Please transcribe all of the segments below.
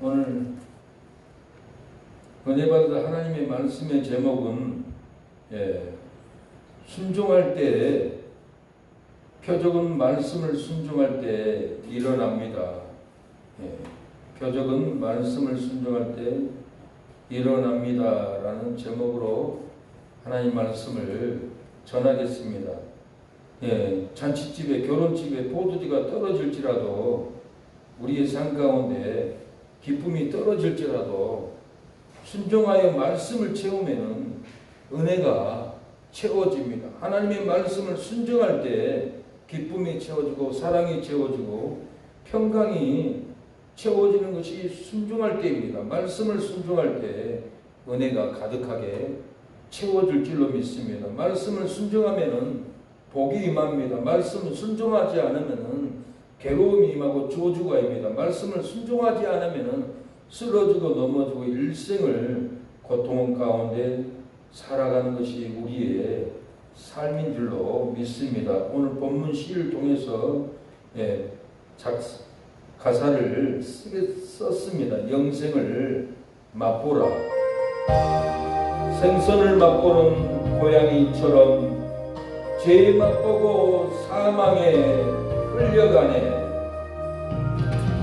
오늘 은혜 받은 하나님의 말씀의 제목은 순종할 때, 표적은 말씀을 순종할 때 일어납니다. 표적은 말씀을 순종할 때 일어납니다 라는 제목으로 하나님 말씀을 전하겠습니다. 잔치집에, 결혼집에 포도주가 떨어질지라도, 우리의 삶 가운데 기쁨이 떨어질지라도 순종하여 말씀을 채우면은 은혜가 채워집니다. 하나님의 말씀을 순종할 때 기쁨이 채워지고 사랑이 채워지고 평강이 채워지는 것이 순종할 때입니다. 말씀을 순종할 때 은혜가 가득하게 채워질 줄로 믿습니다. 말씀을 순종하면은 복이 임합니다. 말씀을 순종하지 않으면은 괴로움이 임하고 저주가 임합니다. 말씀을 순종하지 않으면은 쓰러지고 넘어지고 일생을 고통 가운데 살아가는 것이 우리의 삶인 줄로 믿습니다. 오늘 본문 시를 통해서 가사를 썼습니다. 영생을 맛보라. 생선을 맛보는 고양이처럼 죄 맛보고 사망에 끌려가네.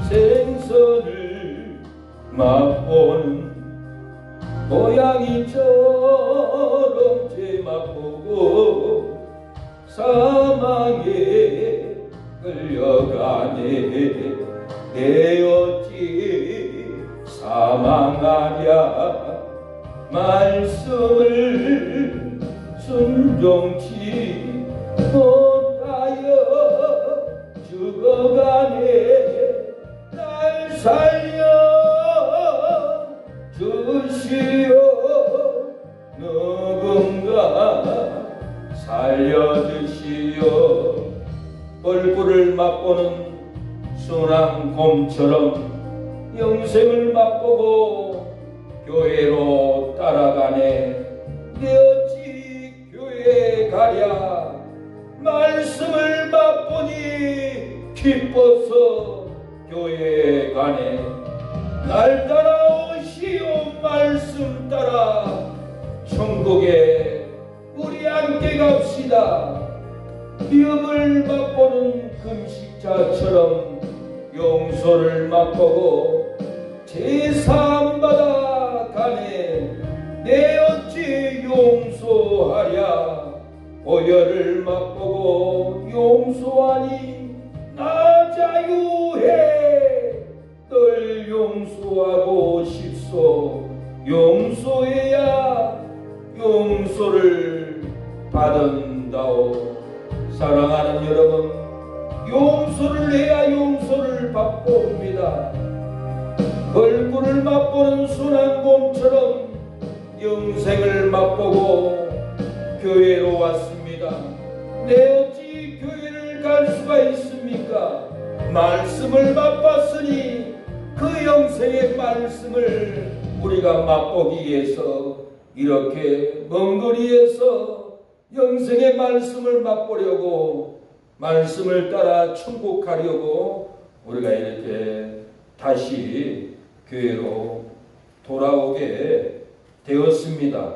생선을 맛보는 고양이처럼 죄 맛보고 사망에 끌려가네. 내 어찌 사망하랴. 말씀을 순종치 못하여 죽어가네. 날 살려 주시오. 누군가 살려주시오. 얼굴을 맛보는 순한 곰처럼 영생을 맛보고 교회로 따라가네. 내 어찌 교회에 가랴. 말씀을 맛보니 기뻐서 교회에 가네. 날 따라오시오. 말씀 따라 천국에 우리 함께 갑시다. 위험을 맛보는 금식자처럼 용서를 맛보고 제사함 받아 가네. 내 어찌 용서하랴. 보혈을 맛보고 용서하니 나 자유해. 널 용서하고 싶소. 용서해야 용서를 받은다오. 사랑하는 여러분, 용서를 해야 용서를 받고 옵니다. 얼굴을 맛보는 순한 곰처럼 영생을 맛보고 교회로 왔습니다. 내 어찌 교회를 갈 수가 있습니까? 말씀을 맛봤으니 그 영생의 말씀을 우리가 맛보기 위해서 이렇게 먼 거리에서 영생의 말씀을 맛보려고, 말씀을 따라 천국 가려고 우리가 이렇게 다시 교회로 돌아오게 되었습니다.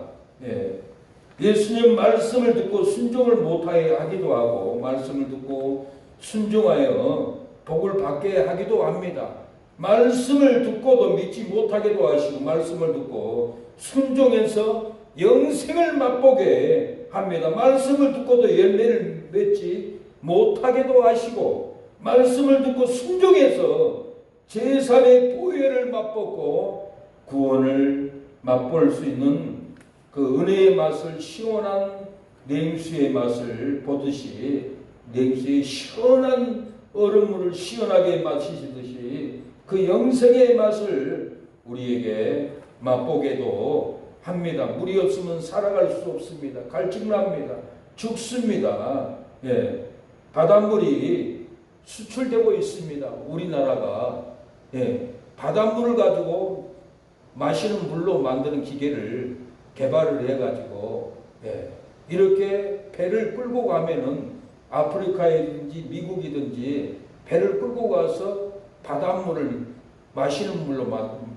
예수님 말씀을 듣고 순종을 못하게 하기도 하고, 말씀을 듣고 순종하여 복을 받게 하기도 합니다. 말씀을 듣고도 믿지 못하게도 하시고, 말씀을 듣고 순종해서 영생을 맛보게 합니다. 말씀을 듣고도 열매를 맺지 못하게도 하시고, 말씀을 듣고 순종해서 제3의 보혈을 맛보고 구원을 맛볼 수 있는 그 은혜의 맛을, 시원한 냉수의 맛을 보듯이, 냉수의 시원한 얼음물을 시원하게 마시듯이 그 영생의 맛을 우리에게 맛보게도 합니다. 물이 없으면 살아갈 수 없습니다. 갈증납니다. 죽습니다. 바닷물이 수출되고 있습니다. 우리나라가 바닷물을 가지고 마시는 물로 만드는 기계를 개발을 해가지고 이렇게 배를 끌고 가면은 아프리카이든지 미국이든지 배를 끌고 가서 바닷물을 마시는 물로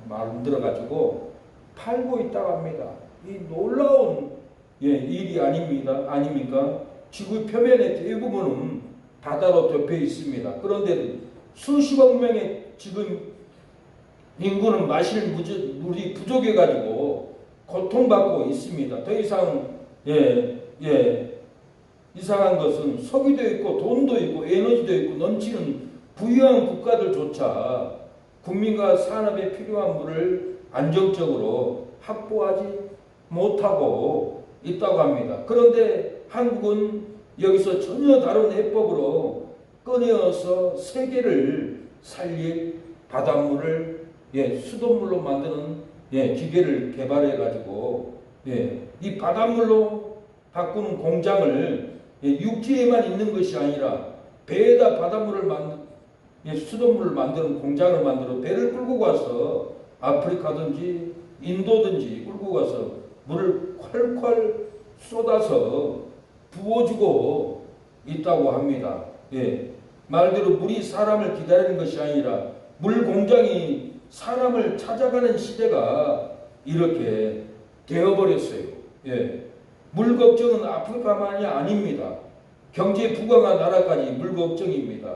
만들어가지고 팔고 있다고 합니다. 이 놀라운 일이 아닙니까? 지구 표면의 대부분은 바다로 덮여 있습니다. 그런데 수십억 명의 지금 인구는 마실 물이 부족해가지고 고통받고 있습니다. 더 이상 이상한 것은 석유도 있고 돈도 있고 에너지도 있고 넘치는 부유한 국가들조차 국민과 산업에 필요한 물을 안정적으로 확보하지 못하고 있다고 합니다. 그런데 한국은 여기서 전혀 다른 해법으로 꺼내어서 세계를 살릴 바닷물을 수돗물로 만드는 기계를 개발해 가지고 이 바닷물로 바꾸는 공장을 육지에만 있는 것이 아니라 배에다 바닷물을 수돗물을 만드는 공장을 만들어 배를 끌고 가서 아프리카든지 인도든지 끌고 가서 물을 콸콸 쏟아서 부어주고 있다고 합니다. 말대로 물이 사람을 기다리는 것이 아니라 물 공장이 사람을 찾아가는 시대가 이렇게 되어버렸어요. 물 걱정은 아프리카만이 아닙니다. 경제 부강한 나라까지 물 걱정입니다.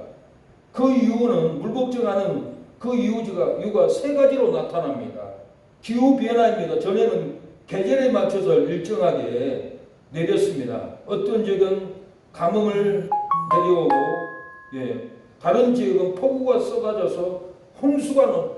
그 이유는 물 걱정하는 그 이유가 세 가지로 나타납니다. 기후변화입니다. 전에는 계절에 맞춰서 일정하게 내렸습니다. 어떤 지역은 가뭄을 내려오고 다른 지역은 폭우가 쏟아져서 홍수가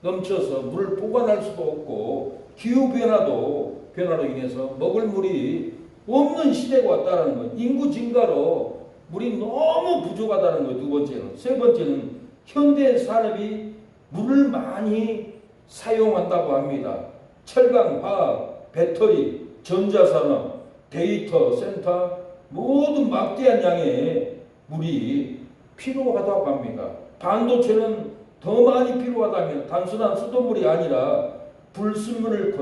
넘쳐서 물을 보관할 수도 없고 기후변화로 인해서 먹을 물이 없는 시대가 왔다는 것. 인구 증가로 물이 너무 부족하다는 것. 두 번째는. 세 번째는 현대 산업이 물을 많이 사용한다고 합니다. 철강, 화학, 배터리, 전자산업, 데이터 센터 모든 막대한 양의 물이 필요하다고 합니다. 반도체는 더 많이 필요하다면 단순한 수돗물이 아니라 불순물을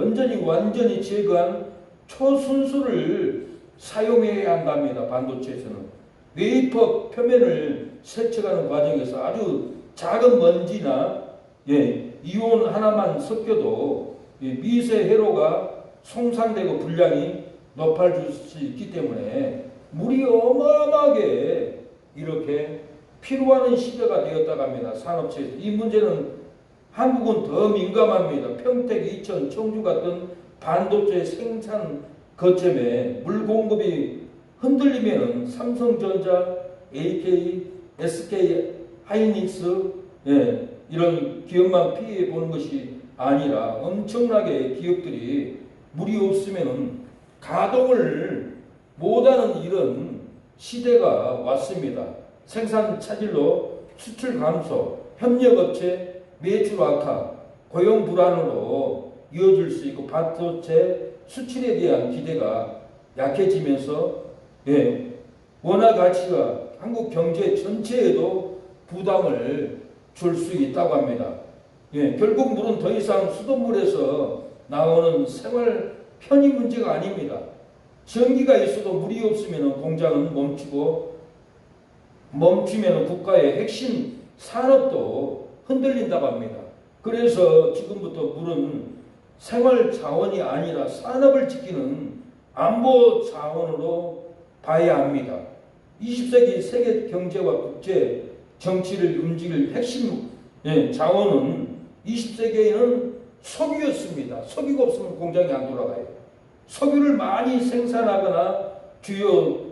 완전히 제거한 초순수를 사용해야 한답니다. 반도체에서는. 웨이퍼 표면을 세척하는 과정에서 아주 작은 먼지나 이온 하나만 섞여도 미세 회로가 손상되고 분량이 높아질 수 있기 때문에 물이 어마어마하게 이렇게 필요한 시대가 되었다고 합니다. 산업체에서. 이 문제는 한국은 더 민감합니다. 평택, 이천, 청주 같은 반도체 생산 거점에 물 공급이 흔들리면은 삼성전자, AK, SK, 하이닉스 이런 기업만 피해 보는 것이 아니라 엄청나게 기업들이 물이 없으면은 가동을 못하는 이런 시대가 왔습니다. 생산 차질로 수출 감소, 협력업체 매출 악화, 고용 불안으로 이어질 수 있고 반도체 수출에 대한 기대가 약해지면서 원화 가치가 한국 경제 전체에도 부담을 줄 수 있다고 합니다. 결국 물은 더 이상 수돗물에서 나오는 생활 편의 문제가 아닙니다. 전기가 있어도 물이 없으면 공장은 멈추면 국가의 핵심 산업도 흔들린다고 합니다. 그래서 지금부터 물은 생활 자원이 아니라 산업을 지키는 안보 자원으로 봐야 합니다. 20세기 세계 경제와 국제 정치를 움직일 핵심 자원은 20세기에는 석유였습니다. 석유가 없으면 공장이 안 돌아가요. 석유를 많이 생산하거나 주요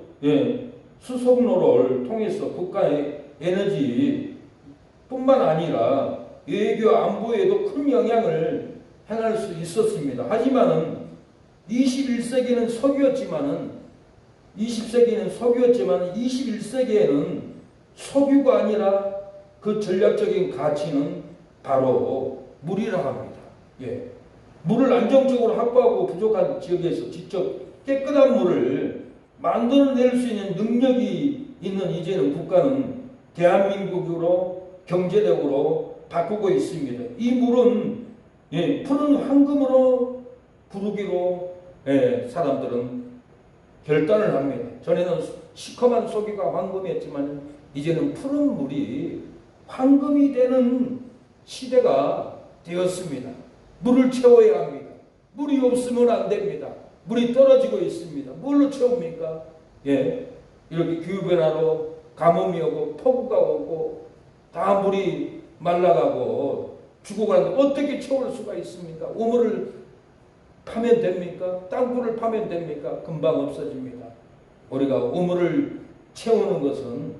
수송로를 통해서 국가의 에너지 뿐만 아니라 외교 안보에도 큰 영향을 행할 수 있었습니다. 하지만은 21세기는 석유였지만은 21세기에는 석유가 아니라 그 전략적인 가치는 바로 물이라고 합니다. 물을 안정적으로 확보하고 부족한 지역에서 직접 깨끗한 물을 만들어낼 수 있는 능력이 있는 이제는 국가는 대한민국으로 경제력으로 바꾸고 있습니다. 이 물은 푸른 황금으로 부르기로 사람들은 결단을 합니다. 전에는 시커먼 석유가 황금이었지만 이제는 푸른 물이 황금이 되는 시대가 되었습니다. 물을 채워야 합니다. 물이 없으면 안 됩니다. 물이 떨어지고 있습니다. 뭘로 채웁니까? 예, 이렇게 기후변화로 가뭄이 오고 폭우가 오고 다 물이 말라가고 죽어가는데 어떻게 채울 수가 있습니까? 우물을 파면 됩니까? 땅굴을 파면 됩니까? 금방 없어집니다. 우리가 우물을 채우는 것은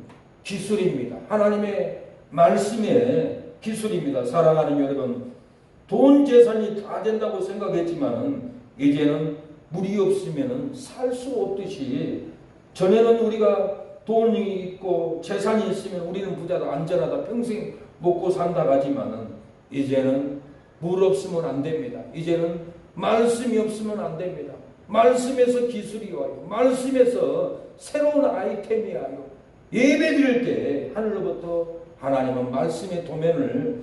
기술입니다. 하나님의 말씀의 기술입니다. 사랑하는 여러분, 돈 재산이 다 된다고 생각했지만 이제는 물이 없으면 살 수 없듯이, 전에는 우리가 돈이 있고 재산이 있으면 우리는 부자다, 안전하다, 평생 먹고 산다 하지만은 이제는 물 없으면 안 됩니다. 이제는 말씀이 없으면 안 됩니다. 말씀에서 기술이 와요. 말씀에서 새로운 아이템이 와요. 예배 드릴 때 하늘로부터 하나님은 말씀의 도면을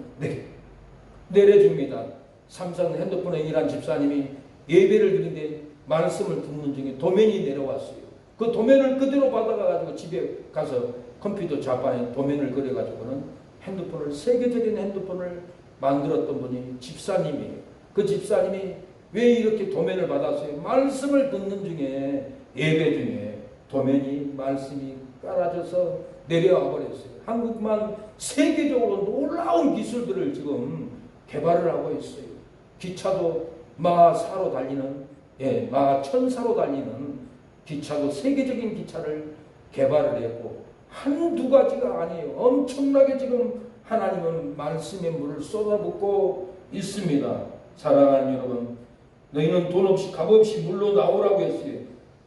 내려줍니다. 삼성 핸드폰에 일한 집사님이 예배를 드리는데 말씀을 듣는 중에 도면이 내려왔어요. 그 도면을 그대로 받아가지고 집에 가서 컴퓨터 좌판에 도면을 그려가지고는 핸드폰을, 세계적인 핸드폰을 만들었던 분이 집사님이에요. 그 집사님이 왜 이렇게 도면을 받았어요? 말씀을 듣는 중에, 예배 중에 도면이, 말씀이 깔아져서 내려와 버렸어요. 한국만 세계적으로 놀라운 기술들을 지금 개발을 하고 있어요. 기차도 마사로 달리는, 마천사로 달리는 기차도 세계적인 기차를 개발을 했고, 한두 가지가 아니에요. 엄청나게 지금 하나님은 말씀의 물을 쏟아붓고 있습니다. 사랑하는 여러분, 너희는 돈 없이 값 없이 물로 나오라고 했어요.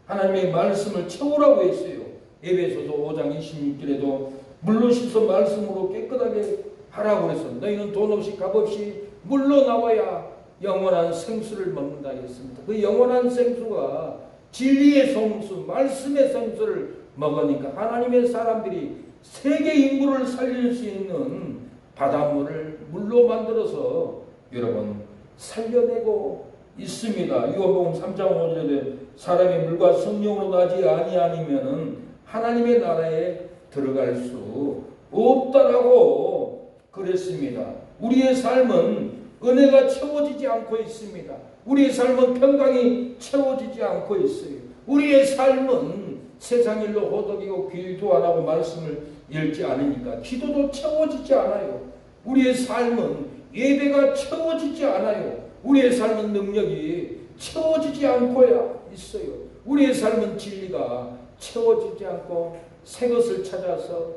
하나님의 말씀을 채우라고 했어요. 에베소서 5장 26절에도 물로 씻어 말씀으로 깨끗하게 하라고 그랬어요. 너희는 돈 없이 값 없이 물로 나와야 영원한 생수를 먹는다 했습니다. 그 영원한 생수가 진리의 생수, 말씀의 생수를 먹으니까 하나님의 사람들이 세계 인구를 살릴 수 있는 바닷물을 물로 만들어서 여러분 살려내고 있습니다. 요한복음 3장 5절에 사람이 물과 성령으로 나지 아니하면은 하나님의 나라에 들어갈 수 없다라고 그랬습니다. 우리의 삶은 은혜가 채워지지 않고 있습니다. 우리의 삶은 평강이 채워지지 않고 있어요. 우리의 삶은 세상 일로 호덕이고 기도 안 하고 말씀을 읽지 않으니까 기도도 채워지지 않아요. 우리의 삶은 예배가 채워지지 않아요. 우리의 삶은 능력이 채워지지 않고야 있어요. 우리의 삶은 진리가 채워지지 않고 새 것을 찾아서,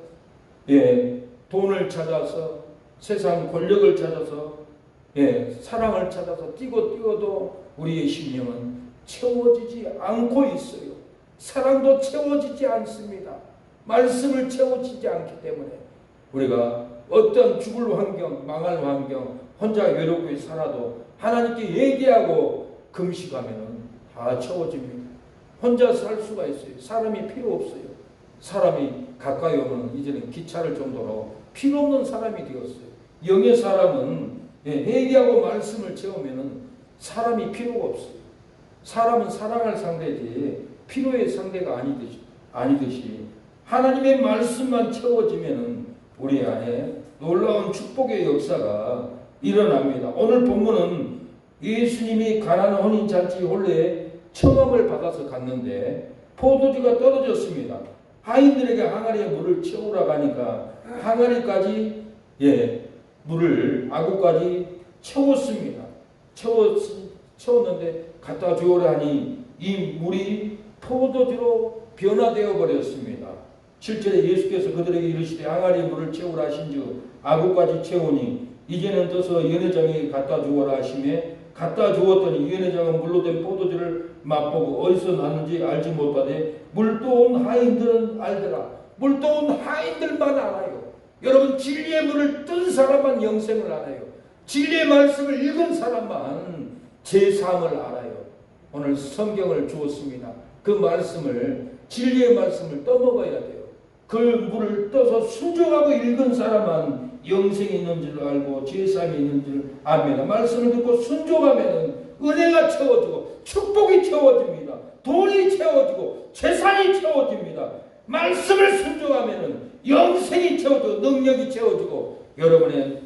돈을 찾아서, 세상 권력을 찾아서, 사랑을 찾아서 뛰고도 우리의 심령은 채워지지 않고 있어요. 사랑도 채워지지 않습니다. 말씀을 채워지지 않기 때문에 우리가 어떤 죽을 환경, 망할 환경, 혼자 외롭게 살아도 하나님께 얘기하고 금식하면 다 채워집니다. 혼자 살 수가 있어요. 사람이 필요 없어요. 사람이 가까이 오면 이제는 귀찮을 정도로 필요 없는 사람이 되었어요. 영의 사람은 회개하고 말씀을 채우면 사람이 필요가 없어요. 사람은 사랑할 상대지 필요의 상대가 아니듯이 하나님의 말씀만 채워지면 우리 안에 놀라운 축복의 역사가 일어납니다. 오늘 본문은 예수님이 가나안 혼인잔치 혼례에 청함을 받아서 갔는데 포도주가 떨어졌습니다. 하인들에게 항아리에 물을 채우라고 하니까 항아리까지 물을 아구까지 채웠습니다. 채웠는데 갖다 주오라 하니 이 물이 포도주로 변화되어 버렸습니다. 7절에 예수께서 그들에게 이르시되 항아리에 물을 채우라 하신즉 아구까지 채우니 이제는 떠서 연회장에게 갖다 주오라 하시매 갖다 주었더니 연회장은 물로 된 포도주를 맛보고 어디서 났는지 알지 못하되 물도온 하인들은 알더라. 물도온 하인들만 알아요. 여러분, 진리의 물을 뜬 사람만 영생을 알아요. 진리의 말씀을 읽은 사람만 제 삶을 알아요. 오늘 성경을 주었습니다. 그 말씀을, 진리의 말씀을 떠먹어야 돼요. 그 물을 떠서 순종하고 읽은 사람만 영생이 있는 줄 알고 제사함이 있는 줄 압니다. 말씀을 듣고 순종하면 은혜가 채워지고 축복이 채워집니다. 돈이 채워지고 재산이 채워집니다. 말씀을 순종하면 영생이 채워지고 능력이 채워지고 여러분의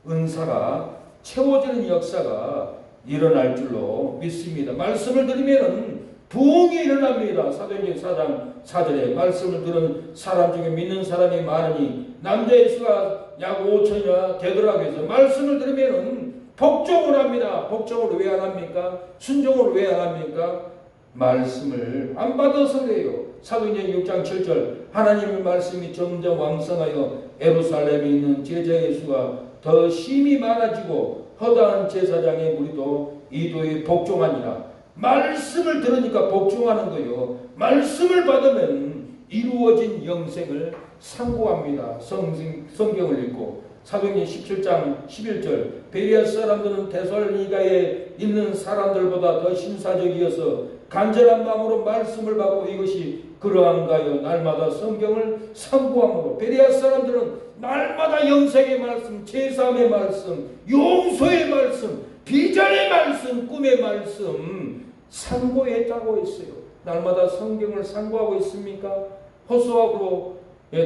은사가 채워지는 역사가 일어날 줄로 믿습니다. 말씀을 들으면 부흥이 일어납니다. 사도행전 4장 4절에 말씀을 들은 사람 중에 믿는 사람이 많으니 남자의 수가 약 5천이나 되더라고 해서 말씀을 들으면 복종을 합니다. 복종을 왜 안 합니까? 순종을 왜 안 합니까? 말씀을 안 받아서 그래요. 사도행전 6장 7절 하나님의 말씀이 점점 왕성하여 예루살렘에 있는 제자의 수가 더 심히 많아지고 허다한 제사장의 무리도 이도에 복종하니라. 말씀을 들으니까 복종하는 거예요. 말씀을 받으면 이루어진 영생을 상고합니다. 성경을 읽고 사도행전 17장 11절 베레아 사람들은 데살로니가에 있는 사람들보다 더 신사적이어서 간절한 마음으로 말씀을 받고 이것이 그러한가요? 날마다 성경을 상고함으로 베레아 사람들은 날마다 영생의 말씀, 제사함의 말씀, 용서의 말씀, 비전의 말씀, 꿈의 말씀 상고했다고 했어요. 날마다 성경을 상고하고 있습니까? 허수아비로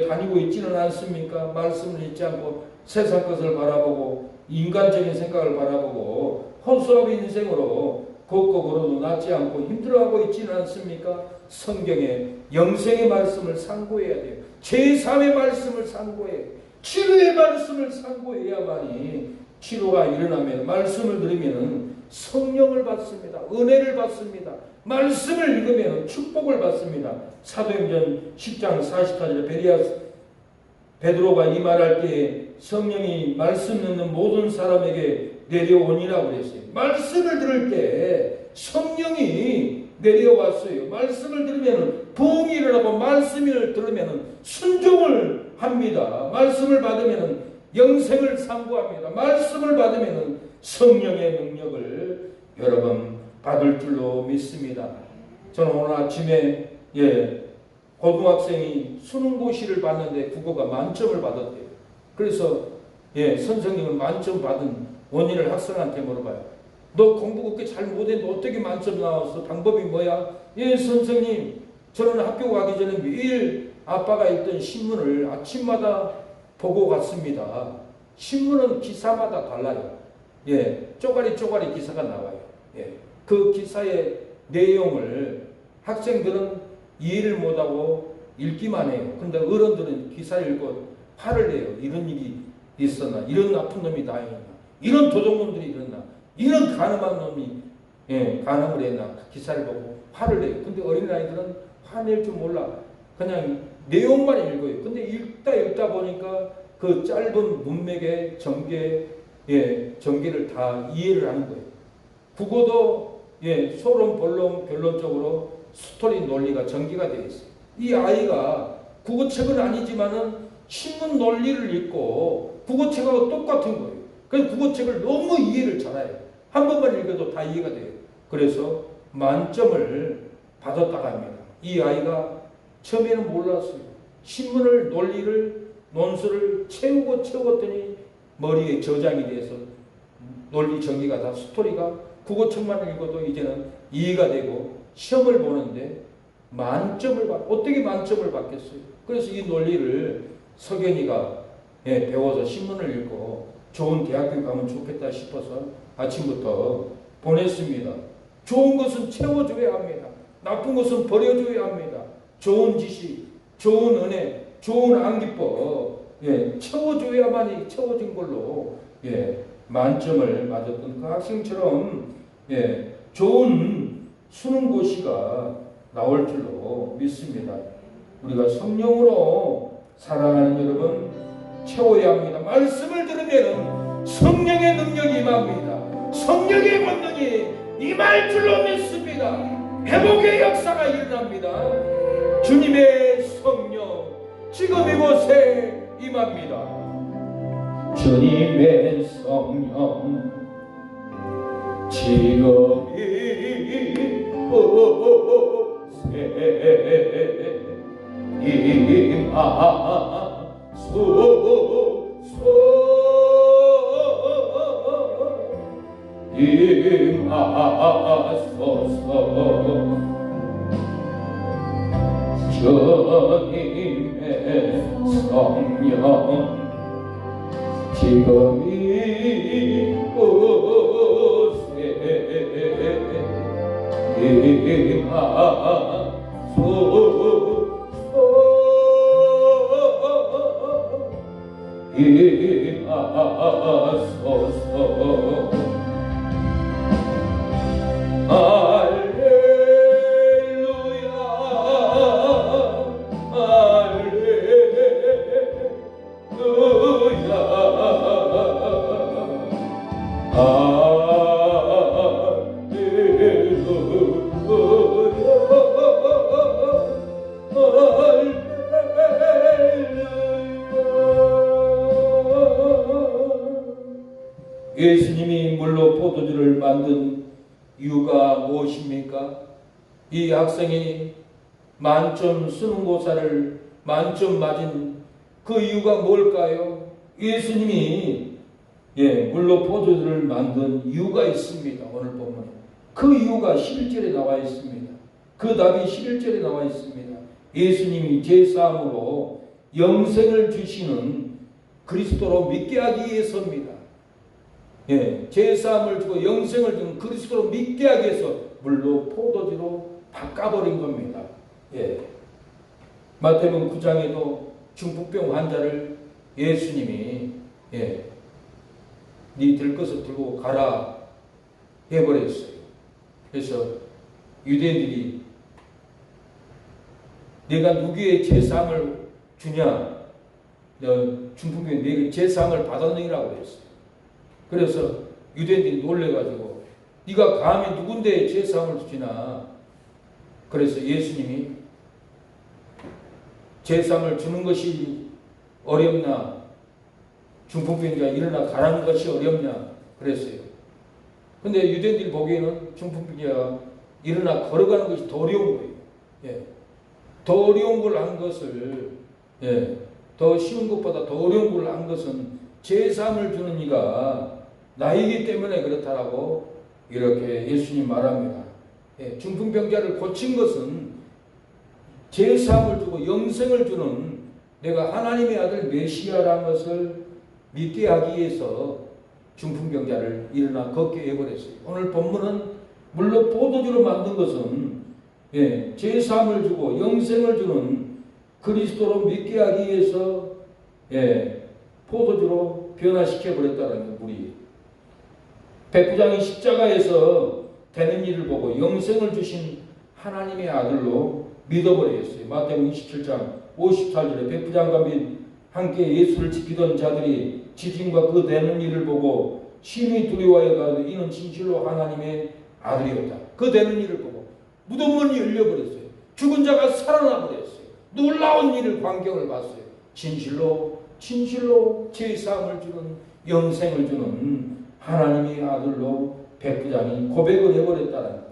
다니고 있지는 않습니까? 말씀을 잊지 않고 세상 것을 바라보고 인간적인 생각을 바라보고 허수아비 인생으로 걷고 걸어도 낫지 않고 힘들어하고 있지는 않습니까? 성경의 영생의 말씀을 상고해야 돼요. 제3의 말씀을 상고해요. 치료의 말씀을 상고해야만이 치료가 일어나면 말씀을 들으면 성령을 받습니다. 은혜를 받습니다. 말씀을 읽으면 축복을 받습니다. 사도행전 10장 44절에 베드로가 이 말할 때에 성령이 말씀 듣는 모든 사람에게 내려오니라고 그랬어요. 말씀을 들을 때 성령이 내려왔어요. 말씀을 들으면 부흥이 일어나고 말씀을 들으면 순종을 합니다. 말씀을 받으면 영생을 상고합니다. 말씀을 받으면 성령의 능력을 여러분 받을 줄로 믿습니다. 저는 오늘 아침에 고등학생이 수능고시를 봤는데 국어가 만점을 받았대요. 그래서 선생님은 만점 받은 원인을 학생한테 물어봐요. 너 공부 그렇게 잘 못했는데 어떻게 만점 나왔어? 방법이 뭐야? 선생님, 저는 학교 가기 전에 매일 아빠가 읽던 신문을 아침마다 보고 갔습니다. 신문은 기사마다 달라요. 쪼가리 기사가 나와요. 그 기사의 내용을 학생들은 이해를 못하고 읽기만 해요. 근데 어른들은 기사를 읽고 화를 내요. 이런 일이 있었나? 이런 나쁜 놈이 다 있나? 이런 도둑놈들이 일어나? 이런 가늠한 놈이 가늠을 했나? 기사를 보고 화를 내요. 근데 어린아이들은 화낼 줄 몰라. 그냥 내용만 읽어요. 근데 읽다 보니까 그 짧은 문맥의 전개를 다 이해를 하는 거예요. 국어도 소론, 본론, 결론적으로 스토리 논리가 전개가 되어 있어요. 이 아이가 국어책은 아니지만은 신문 논리를 읽고 국어책하고 똑같은 거예요. 그래서 국어책을 너무 이해를 잘해요. 한 번만 읽어도 다 이해가 돼요. 그래서 만점을 받았다고 합니다. 이 아이가 처음에는 몰랐어요. 신문을 논리를 논술을 채웠더니 머리에 저장이 돼서 논리 전개가 다 스토리가 국어책만 읽어도 이제는 이해가 되고 시험을 보는데 어떻게 만점을 받겠어요? 그래서 이 논리를 석연이가 배워서 신문을 읽고 좋은 대학교 가면 좋겠다 싶어서 아침부터 보냈습니다. 좋은 것은 채워줘야 합니다. 나쁜 것은 버려줘야 합니다. 좋은 지식, 좋은 은혜, 좋은 암기법 채워줘야만이 채워진 걸로 만점을 받았던 그 학생처럼 좋은 수능고시가 나올 줄로 믿습니다. 우리가 성령으로 살아가는 여러분 채워야 합니다. 말씀을 들으면 성령의 능력이 임합니다. 성령의 권능이 임할 줄로 믿습니다. 회복의 역사가 일어납니다. 주님의 성령 지금 이곳에 임합니다. 주님의 성령 지금 이곳에 임하소서. 주님의 성령 지금 예수님이 물로 포도주를 만든 이유가 무엇입니까? 이 학생이 만점 수능고사를 만점 맞은 그 이유가 뭘까요? 예수님이 물로 포도주를 만든 이유가 있습니다. 오늘 보면 그 이유가 11절에 나와 있습니다. 그 답이 11절에 나와 있습니다. 예수님이 제사함으로 영생을 주시는 그리스도로 믿게 하기 위해서입니다. 제사함을 주고 영생을 주는 그리스도로 믿게 하기 위해서 물로 포도주로 바꿔버린 겁니다. 마태복음 9장에도 중풍병 환자를 예수님이 네 들것을 들고 가라 해버렸어요. 그래서 유대인들이 내가 누구의 제사함을 주냐, 중풍병이 내게 제사함을 받았느니라고 했어요. 그래서 유대인들이 놀래가지고 네가 감히 누군데 제사함을 주나. 그래서 예수님이 제사함을 주는 것이 어렵나, 중풍병자가 일어나 가라는 것이 어렵냐 그랬어요. 근데 유대인들이 보기에는 중풍병자가 일어나 걸어가는 것이 더 어려운 거예요. 더 어려운 걸 한 것을 더 쉬운 것보다 더 어려운 걸 한 것은 제사함을 주는 이가 나이기 때문에 그렇다라고 이렇게 예수님 말합니다. 중풍병자를 고친 것은 제사함을 주고 영생을 주는 내가 하나님의 아들 메시아라는 것을 믿게 하기 위해서 중풍병자를 일어나 걷게 해버렸어요. 오늘 본문은 물론 포도주로 만든 것은 제사함을 주고 영생을 주는 그리스도로 믿게 하기 위해서 포도주로 변화시켜 버렸다는 거. 우리 백부장이 십자가에서 되는 일을 보고 영생을 주신 하나님의 아들로 믿어버렸어요. 마태복음 27장 54절에 백부장과 및 함께 예수를 지키던 자들이 지진과 그 되는 일을 보고 심히 두려워하여 가로되 이는 진실로 하나님의 아들이었다. 그 되는 일을 보고 무덤 문이 열려버렸어요. 죽은 자가 살아나 버렸어요. 놀라운 일을 광경을 봤어요. 진실로 제사함을 주는 영생을 주는 하나님의 아들로 백부장이 고백을 해버렸다는 것.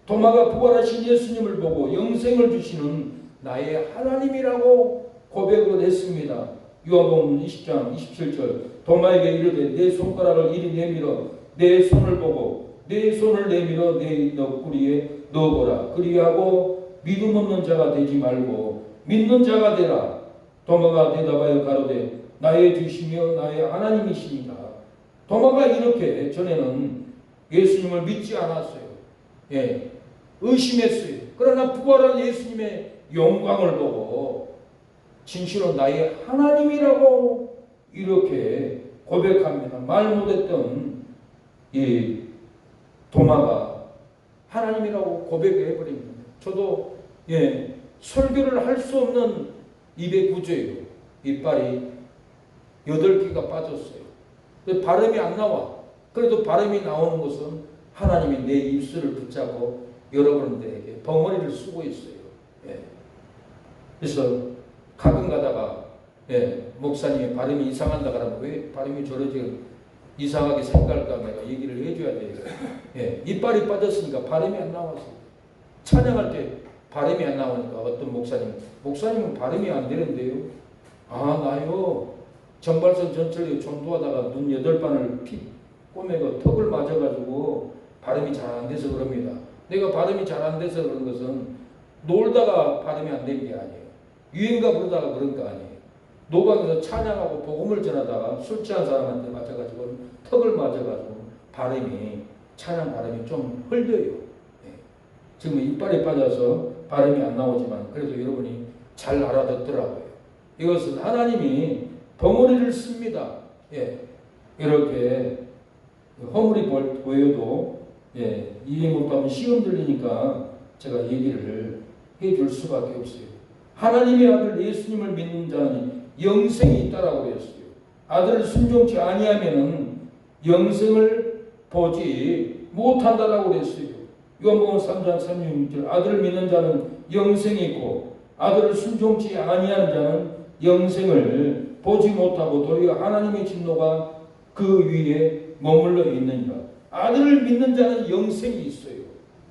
도마가 부활하신 예수님을 보고 영생을 주시는 나의 하나님이라고 고백을 했습니다. 요한복음 20장 27절 도마에게 이르되 내 손가락을 이리 내밀어 내 손을 보고 내 손을 내밀어 내 옆구리에 넣어보라. 그리하고 믿음 없는 자가 되지 말고 믿는 자가 되라. 도마가 대답하여 가로되 나의 주시며 나의 하나님이시니라. 도마가 이렇게 전에는 예수님을 믿지 않았어요. 의심했어요. 그러나 부활한 예수님의 영광을 보고 진실로 나의 하나님이라고 이렇게 고백합니다. 말 못했던 이 도마가 하나님이라고 고백을 해버립니다. 저도 설교를 할 수 없는 입의 구조예요. 이빨이 8개가 빠졌어요. 발음이 안 나와. 그래도 발음이 나오는 것은 하나님이 내 입술을 붙잡고 여러분들에게 벙어리를 쓰고 있어요. 그래서 가끔 가다가 목사님이 발음이 이상한다 그러면 왜 발음이 저러지 이상하게 생각할까 내가 얘기를 해줘야 돼요. 이빨이 빠졌으니까 발음이 안 나와서 찬양할 때 발음이 안 나오니까 어떤 목사님은 발음이 안 되는데요. 나요 정발선 전철에 전도하다가 눈 8반을 꼬매고 턱을 맞아가지고 발음이 잘 안 돼서 그럽니다. 내가 발음이 잘 안 돼서 그런 것은 놀다가 발음이 안 된 게 아니에요. 유행가 부르다가 그런 거 아니에요. 노방에서 찬양하고 복음을 전하다가 술 취한 사람한테 맞아가지고 턱을 맞아가지고 찬양 발음이 좀 흘려요. 지금 이빨이 빠져서 발음이 안 나오지만 그래도 여러분이 잘 알아듣더라고요. 이것은 하나님이 벙어리를 씁니다. 예, 이렇게 허물이 보여도 이해 못하면 시험 들리니까 제가 얘기를 해줄 수밖에 없어요. 하나님의 아들 예수님을 믿는 자는 영생이 있다라고 했어요. 아들을 순종치 아니하면은 영생을 보지 못한다라고 그랬어요. 요한복음 3장 36절 아들을 믿는 자는 영생이 있고 아들을 순종치 아니하는 자는 영생을 보지 못하고 도리어 하나님의 진노가 그 위에 머물러 있느니라. 아들을 믿는 자는 영생이 있어요.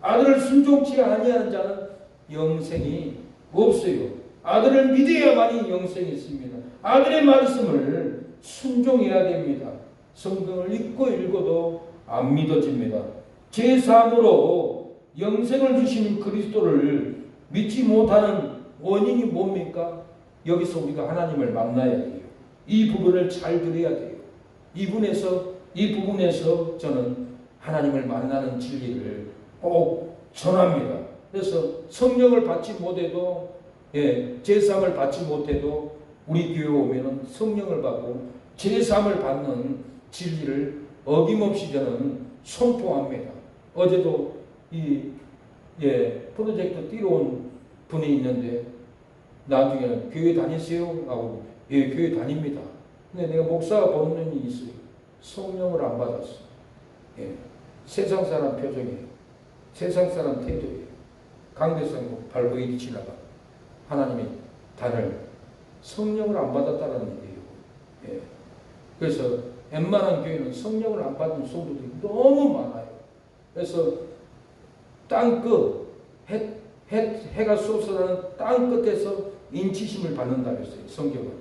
아들을 순종치 아니하는 자는 영생이 없어요. 아들을 믿어야만이 영생이 있습니다. 아들의 말씀을 순종해야 됩니다. 성경을 읽어도 안 믿어집니다. 제3으로 영생을 주시는 그리스도를 믿지 못하는 원인이 뭡니까? 여기서 우리가 하나님을 만나야 돼요. 이 부분을 잘 들어야 돼요. 이 부분에서 저는 하나님을 만나는 진리를 꼭 전합니다. 그래서 성령을 받지 못해도 제3을 받지 못해도 우리 교회 오면은 성령을 받고 제3을 받는 진리를 어김없이 저는 선포합니다. 어제도 프로젝트 뛰러 온 분이 있는데 나중에는 교회 다니세요? 하고 교회 다닙니다. 근데 내가 목사가 보는 눈이 있어요. 성령을 안 받았어. 세상 사람 표정이에요. 세상 사람 태도예요. 강대상 발보이기 지나가 하나님이 단을 성령을 안 받았다는 얘기예요. 그래서 웬만한 교회는 성령을 안 받은 성도들이 너무 많아요. 그래서 땅끝 해가 쏟아나는 땅 끝에서 인치심을 받는다 그랬어요. 성경은.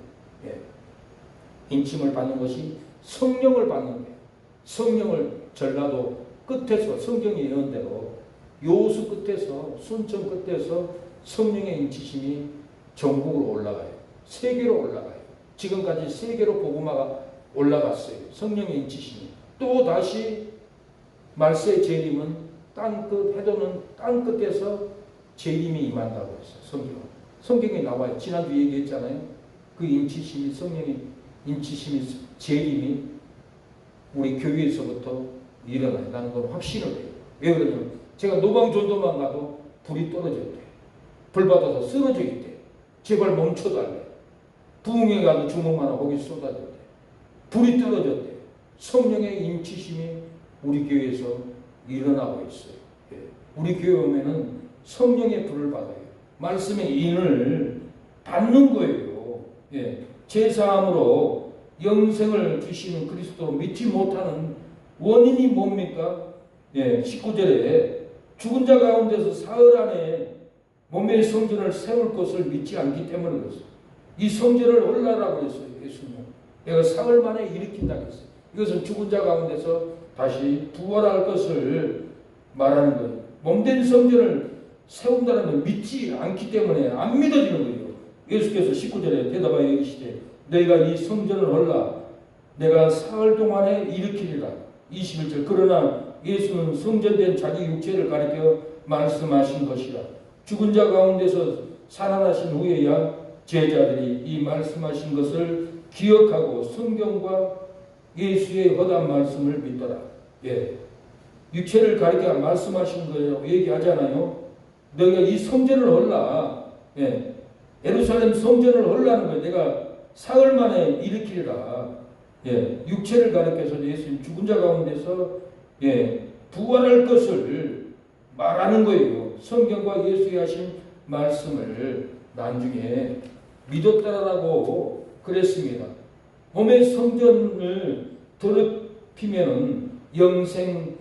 인침을 받는 것이 성령을 받는 거예요. 성령을 전라도 끝에서 성경의 예언대로 요수 끝에서 순천 끝에서 성령의 인치심이 전국으로 올라가요. 세계로 올라가요. 지금까지 세계로 복음화가 올라갔어요. 성령의 인치심이. 또 다시 말세의 재림은 땅끝 해도는 땅끝에서 재림이 임한다고 했어요. 성경에 나와요. 지난주 얘기했잖아요. 그 인치심이 성령의 인치심이 재림이 우리 교회에서부터 일어나요. 나는 건 확신을 해요. 왜 그러냐면 제가 노방전도만 가도 불이 떨어졌대. 불 받아서 쓰러져 있대. 제발 멈춰달래. 부흥회 가도 주먹만 하고 거기 쏟아졌대. 불이 떨어졌대. 성령의 인치심이 우리 교회에서 일어나고 있어요. 우리 교회 오면은 성령의 불을 받아요. 말씀의 인을 받는 거예요. 제3으로 영생을 주시는 그리스도로 믿지 못하는 원인이 뭡니까? 19절에 죽은 자 가운데서 사흘 안에 몸의 성전을 세울 것을 믿지 않기 때문에 그랬어요. 이 성전을 헐라라고 했어요. 예수님. 내가 사흘 만에 일으킨다 했어요. 이것은 죽은 자 가운데서 다시 부활할 것을 말하는 거예요. 몸된 성전을 세운다는 걸 믿지 않기 때문에 안 믿어지는 거예요. 예수께서 19절에 대답하여 이르시되 너희가 이 성전을 헐라 내가 사흘 동안에 일으키리라. 21절 그러나 예수는 성전된 자기 육체를 가리켜 말씀하신 것이라. 죽은 자 가운데서 살아나신 후에야 제자들이 이 말씀하신 것을 기억하고 성경과 예수의 허다한 말씀을 믿더라. 육체를 가리켜 말씀하신 거라고 얘기하잖아요. 너희가 이 성전을 헐라. 예루살렘 성전을 헐라는 거예요. 내가 사흘 만에 일으키리라. 육체를 가리켜서 예수님 죽은 자 가운데서 부활할 것을 말하는 거예요. 성경과 예수의 하신 말씀을 나중에 믿었다라고 그랬습니다. 몸의 성전을 더럽히면은 영생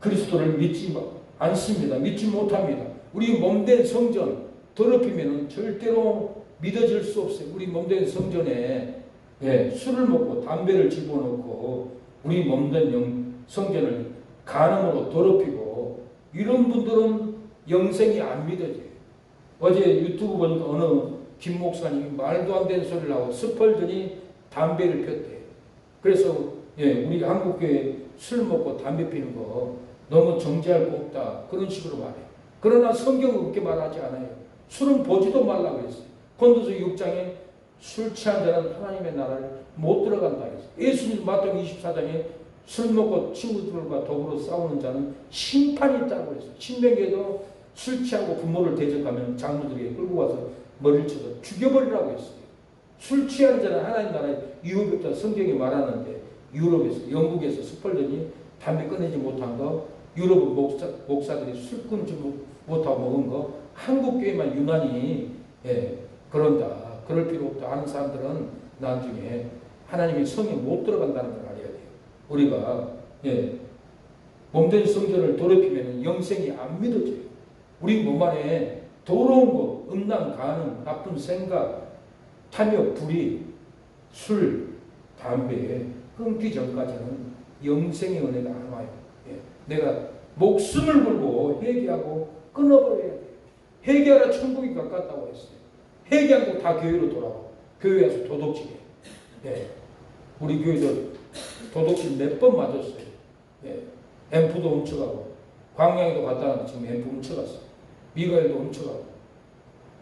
그리스도를 믿지 않습니다. 믿지 못합니다. 우리 몸된 성전 더럽히면은 절대로 믿어질 수 없어요. 우리 몸된 성전에 술을 먹고 담배를 집어넣고 우리 몸된 성전을 간음으로 더럽히고 이런 분들은 영생이 안 믿어져요. 어제 유튜브 보니까 어느 김 목사님이 말도 안 되는 소리를 하고 스펄전이 담배를 폈대요. 그래서 우리 한국교회 술 먹고 담배 피는 거 너무 정죄할 거 없다. 그런 식으로 말해요. 그러나 성경은 그렇게 말하지 않아요. 술은 보지도 말라고 했어요. 고린도서 6장에 술 취한 자는 하나님의 나라를 못 들어간다 했어요. 예수님 마태복음 24장에 술 먹고 친구들과 더불어 싸우는 자는 심판이 있다고 했어요. 신명기에도 술 취하고 부모를 대적하면 장로들이 끌고 와서 머리를 쳐서 죽여버리라고 했어요. 술 취하는 자는 하나님 나라에 유혹이 없다 성경이 말하는데, 유럽에서 영국에서 스펄전이 담배 끊이지 못한 거, 유럽 목사들이 술 끊지 못하고 먹은 거, 한국 교회만 유난히 그런다, 그럴 필요 없다 하는 사람들은 나중에 하나님의 성에 못 들어간다는 걸 알아야 돼요. 우리가 몸된 성전을 더럽히면 영생이 안 믿어져요. 우리 몸 안에 더러운 거, 음란, 간음, 나쁜 생각, 탐욕, 불의, 술, 담배 끊기 전까지는 영생의 은혜가 안 와요. 내가 목숨을 걸고 회개하고 끊어버려야 돼요. 회개하라 천국이 가깝다고 했어요. 회개하고 다 교회로 돌아와. 교회 와서 도둑질해. 우리 교회도 도둑질 몇 번 맞았어요. 앰프도 훔쳐가고, 광양에도 갔다 왔는데 지금 앰프 훔쳐갔어. 미가엘도 훔쳐가고.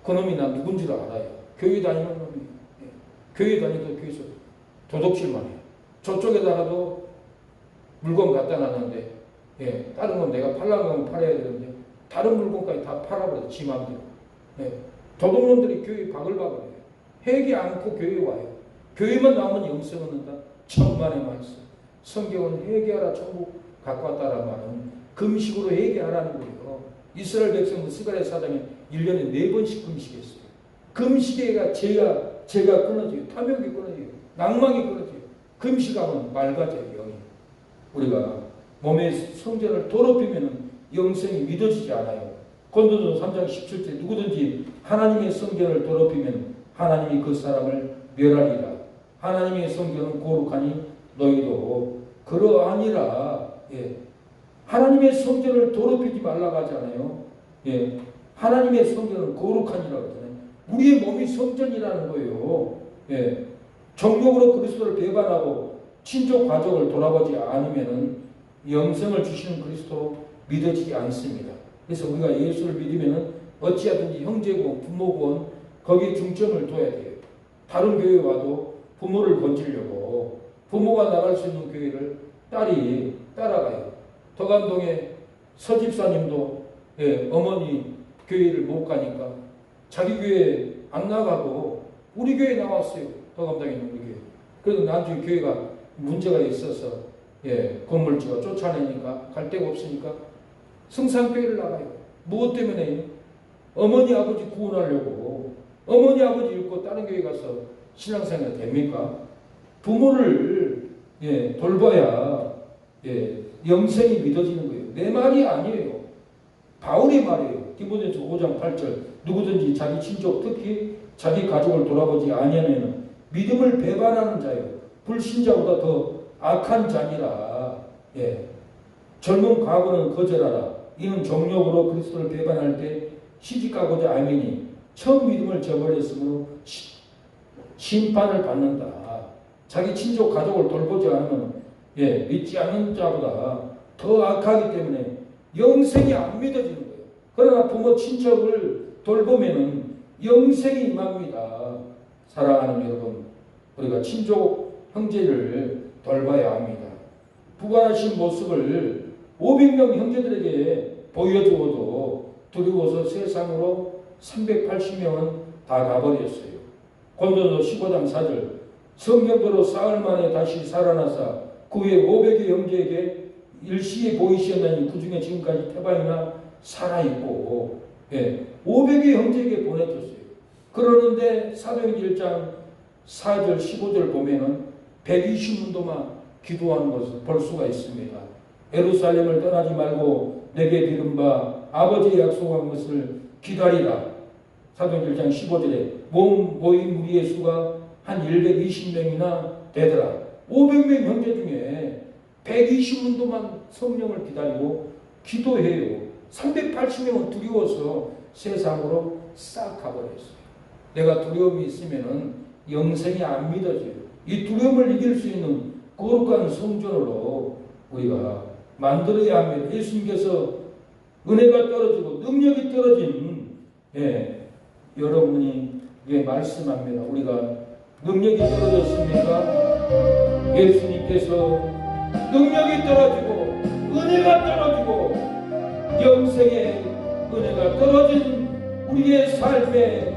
그놈이 나 누군 줄 알아요. 교회 다니는 놈이. 교회 다니도 교회에서 도둑질만 해요. 저쪽에다가도 물건 갖다 놨는데, 다른 건 내가 팔라는 건 팔아야 되는데, 다른 물건까지 다 팔아버려요. 지 맘대로. 도둑놈들이 교회 바글바글해요. 회개 않고 교회에 와요. 교회만 나오면 영생 얻는다. 천만의 말씀. 성경은 회개하라 천국 가까웠다라는 말은 금식으로 회개하라는 거예요. 이스라엘 백성은 스가랴 4장에 1년에 4번씩 금식했어요. 금식에가 죄가 끊어져요. 탐욕이 끊어져요. 낭망이 끊어져요. 금식하면 맑아져요. 영이. 우리가 몸의 성전을 더럽히면 영생이 믿어지지 않아요. 고린도서 3장 17절 누구든지 하나님의 성전을 더럽히면 하나님이 그 사람을 멸하리라. 하나님의 성전은 거룩하니 너희도 그러하니라. 하나님의 성전을 더럽히지 말라고 하잖아요. 하나님의 성전은 거룩하니라고 하잖아요. 우리의 몸이 성전이라는 거예요. 정욕으로 그리스도를 배반하고 친족 가족을 돌아보지 않으면 영생을 주시는 그리스도 믿어지지 않습니다. 그래서 우리가 예수를 믿으면 어찌하든지 형제고 부모고 거기에 중점을 둬야 돼요. 다른 교회 와도 부모를 건지려고 부모가 나갈 수 있는 교회를 딸이 따라가요. 덕암동에 서집사님도 어머니 교회를 못 가니까 자기 교회 안 나가고 우리 교회 나왔어요. 덕암동에 있는 우리 교회. 그래도 나중에 교회가 문제가 있어서 건물주가 쫓아내니까 갈 데가 없으니까 성산교회를 나가요. 무엇 때문에? 어머니 아버지 구원하려고. 어머니 아버지 잃고 다른 교회 가서 신앙생활 됩니까? 부모를 돌봐야 영생이 믿어지는 거예요. 내 말이 아니에요. 바울의 말이에요. 디모데전서 5장 8절 누구든지 자기 친족 특히 자기 가족을 돌아보지 아니하면 믿음을 배반하는 자요 불신자보다 더 악한 자니라. 젊은 과거는 거절하라. 이는 정욕으로 그리스도를 배반할 때 시집가고자 알미니 처음 믿음을 저버렸으므로 심판을 받는다. 자기 친족 가족을 돌보지 않으면 믿지 않는 자보다 더 악하기 때문에 영생이 안 믿어지는 거예요. 그러나 부모 친척을 돌보면 영생이 임합니다. 사랑하는 여러분, 우리가 친족 형제를 돌봐야 합니다. 부활하신 모습을 500명 형제들에게 보여주어도 두려워서 세상으로 380명은 다 가버렸어요. 고린도서 15장 4절 성경대로 사흘 만에 다시 살아나사 그 후에 500의 형제에게 일시에 보이시었나니 그 중에 지금까지 태반이나 살아있고 500의 형제에게 보내줬어요. 그러는데 사도행전 1장 4절 15절 보면은 120문도만 기도하는 것을 볼 수가 있습니다. 예루살렘을 떠나지 말고 내게 들은 바 아버지의 약속한 것을 기다리라. 사도행전 1장 15절에 모인 무리의 수가 한 120명이나 되더라. 500명 형제 중에 120문도만 성령을 기다리고 기도해요. 380명은 두려워서 세상으로 싹 가버렸어요. 내가 두려움이 있으면 영생이 안 믿어져요. 이 두려움을 이길 수 있는 거룩한 성전으로 우리가 만들어야 합니다. 예수님께서 은혜가 떨어지고 능력이 떨어진 여러분이 말씀합니다. 우리가 능력이 떨어졌습니까? 예수님께서 능력이 떨어지고 은혜가 떨어지고 영생의 은혜가 떨어진 우리의 삶에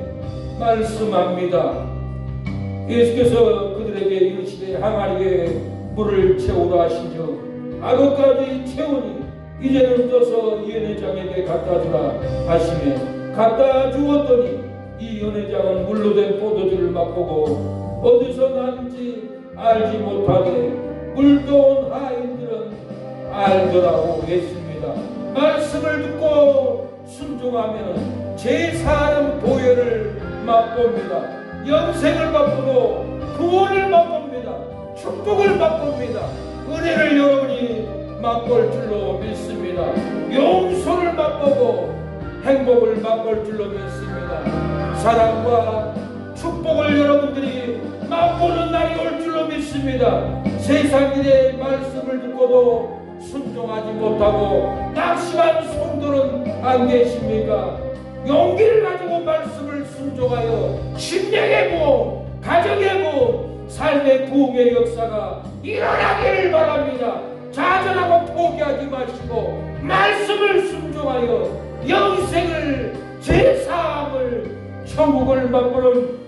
말씀합니다. 예수께서 그들에게 이르시되 항아리에 물을 채우라 하신즉 아그까지 채우니 이제는 떠서 이 연회장에게 갖다 주라 하시며 갖다 주었더니 이 연회장은 물로 된 포도주를 맛보고 어디서 났는지 알지 못하게 물도 하인들은 알더라고 했습니다. 말씀을 듣고 순종하면 제4는 보혈을 맛봅니다. 영생을 맛보고 구원을 맛봅니다. 축복을 맛봅니다. 은혜를 여러분이 맛볼 줄로 믿습니다. 용서를 맛보고 행복을 맛볼 줄로 믿습니다. 사랑과 축복을 여러분들이 맛보는 날이 올 줄로 믿습니다. 세상 일의 말씀을 듣고도 순종하지 못하고 낙심한 성도는 안 계십니까? 용기를 가지고 말씀을 순종하여 심령의 부흥, 가정의 부흥, 삶의 부흥의 역사가 일어나기를 바랍니다. 좌절하고 포기하지 마시고 말씀을 순종하여 영생을 제사함을 천국을 맛보는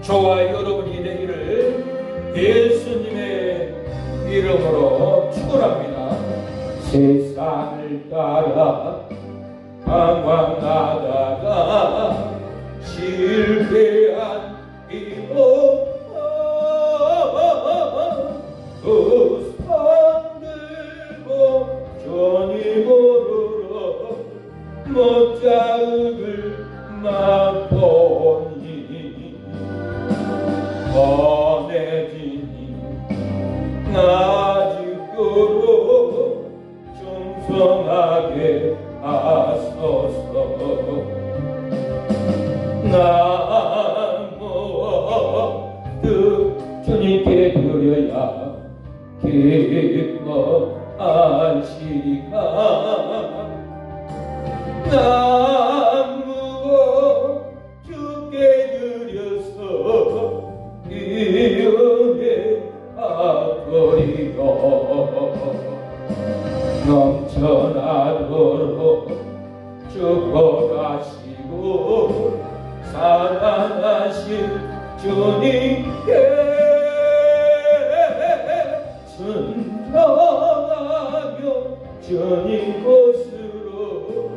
저와 여러분이 되기를 예수님의 이름으로 축원합니다. 세상을 따라 방황하다가 실패한 이모 그 손 들고 주님으로 못자국을 맛보니 권해지니 아직도 충성하게 하소서. 나 무엇도 주님께 드려야 기뻐 하시리까. 나 무엇 주께 드려서 이 은혜 받으리요. 넘쳐나도록 축복하시고 사랑하신 주님께 순종하며 주님 곳으로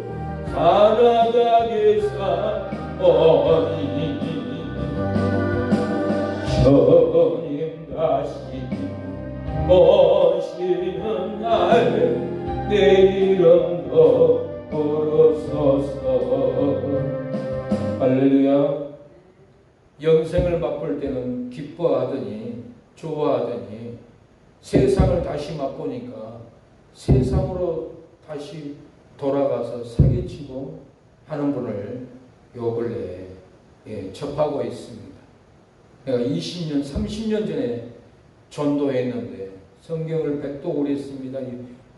살아가게 사오니 주님 다시 오시는 날 내 이름도 부르소서. 할렐루야. 영생을 맛볼 때는 기뻐하더니 좋아하더니 세상을 다시 맛보니까 세상으로 다시 돌아가서 사기치고 하는 분을 요 근래에 접하고 있습니다. 내가 20년, 30년 전에 전도했는데 성경을 백독을 했습니다.